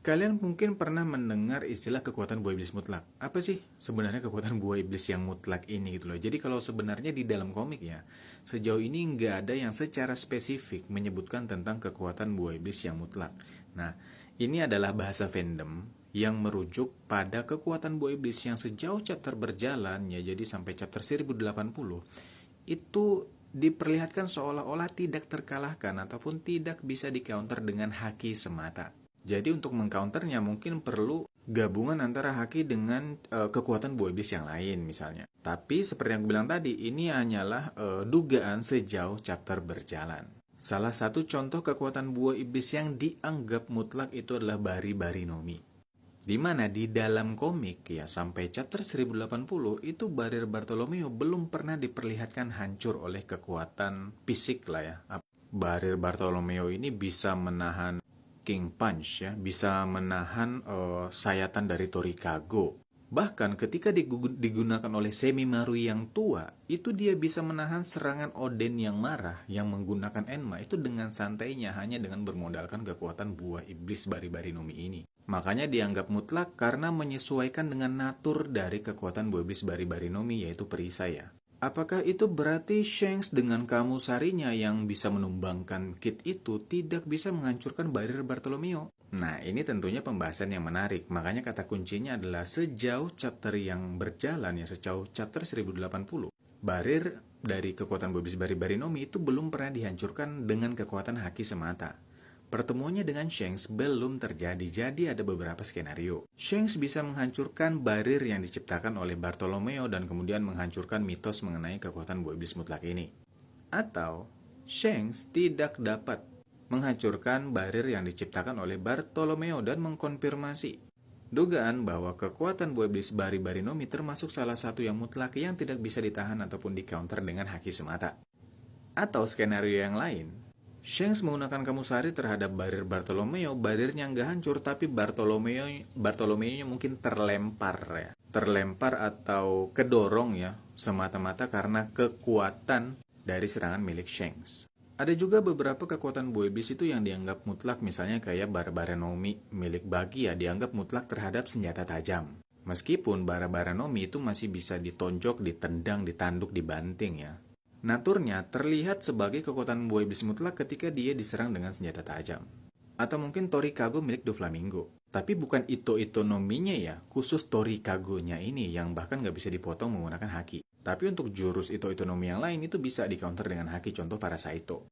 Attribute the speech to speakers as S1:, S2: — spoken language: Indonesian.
S1: Kalian mungkin pernah mendengar istilah kekuatan buah iblis mutlak. Apa sih sebenarnya kekuatan buah iblis yang mutlak ini gitu loh. Jadi kalau sebenarnya di dalam komik ya, sejauh ini nggak ada yang secara spesifik menyebutkan tentang kekuatan buah iblis yang mutlak. Nah, ini adalah bahasa fandom yang merujuk pada kekuatan buah iblis yang sejauh chapter berjalan ya, jadi sampai chapter 1080 itu diperlihatkan seolah-olah tidak terkalahkan ataupun tidak bisa di-counter dengan haki semata. Jadi untuk mengcounternya mungkin perlu gabungan antara haki dengan kekuatan buah iblis yang lain misalnya. Tapi seperti yang aku bilang tadi, ini hanyalah dugaan sejauh chapter berjalan. Salah satu contoh kekuatan buah iblis yang dianggap mutlak itu adalah Bari-Bari no Mi. Di mana di dalam komik ya sampai chapter 1080 itu Barir Bartolomeo belum pernah diperlihatkan hancur oleh kekuatan fisik lah ya. Barir Bartolomeo ini bisa menahan King Punch ya, bisa menahan sayatan dari Torikago. Bahkan ketika digunakan oleh Semimaru yang tua, itu dia bisa menahan serangan Oden yang marah yang menggunakan Enma itu dengan santainya hanya dengan bermodalkan kekuatan buah iblis Bari-Bari no Mi ini. Makanya dianggap mutlak karena menyesuaikan dengan natur dari kekuatan buah iblis Bari-Bari no Mi yaitu perisai ya. Apakah itu berarti Shanks dengan Kamusarinya yang bisa menumbangkan Kid itu tidak bisa menghancurkan Barir Bartolomeo? Nah, ini tentunya pembahasan yang menarik. Makanya kata kuncinya adalah sejauh chapter yang berjalan ya, sejauh chapter 1080. Barir dari kekuatan Bobis Bari-Bari no Mi itu belum pernah dihancurkan dengan kekuatan haki semata. Pertemuannya dengan Shanks belum terjadi, jadi ada beberapa skenario. Shanks bisa menghancurkan barir yang diciptakan oleh Bartolomeo dan kemudian menghancurkan mitos mengenai kekuatan buah iblis mutlak ini. Atau, Shanks tidak dapat menghancurkan barir yang diciptakan oleh Bartolomeo dan mengkonfirmasi dugaan bahwa kekuatan buah iblis Bari-Bari no Mi termasuk salah satu yang mutlak yang tidak bisa ditahan ataupun di-counter dengan haki semata. Atau skenario yang lain, Shanks menggunakan Kamusari terhadap barir Bartolomeo, barirnya nggak hancur, tapi Bartolomeo mungkin terlempar ya. Terlempar atau kedorong ya, semata-mata karena kekuatan dari serangan milik Shanks. Ada juga beberapa kekuatan buah iblis itu yang dianggap mutlak, misalnya kayak Barbara no Mi milik Bagi ya, dianggap mutlak terhadap senjata tajam. Meskipun Barbara no Mi itu masih bisa ditonjok, ditendang, ditanduk, dibanting ya. Naturnya terlihat sebagai kekuatan buah iblis mutlak ketika dia diserang dengan senjata tajam. Atau mungkin Torikago milik Doflamingo. Tapi bukan Ito no Mi-nya ya, khusus Torikago-nya ini yang bahkan nggak bisa dipotong menggunakan haki. Tapi untuk jurus Ito no Mi yang lain itu bisa di-counter dengan haki, contoh Parasaito.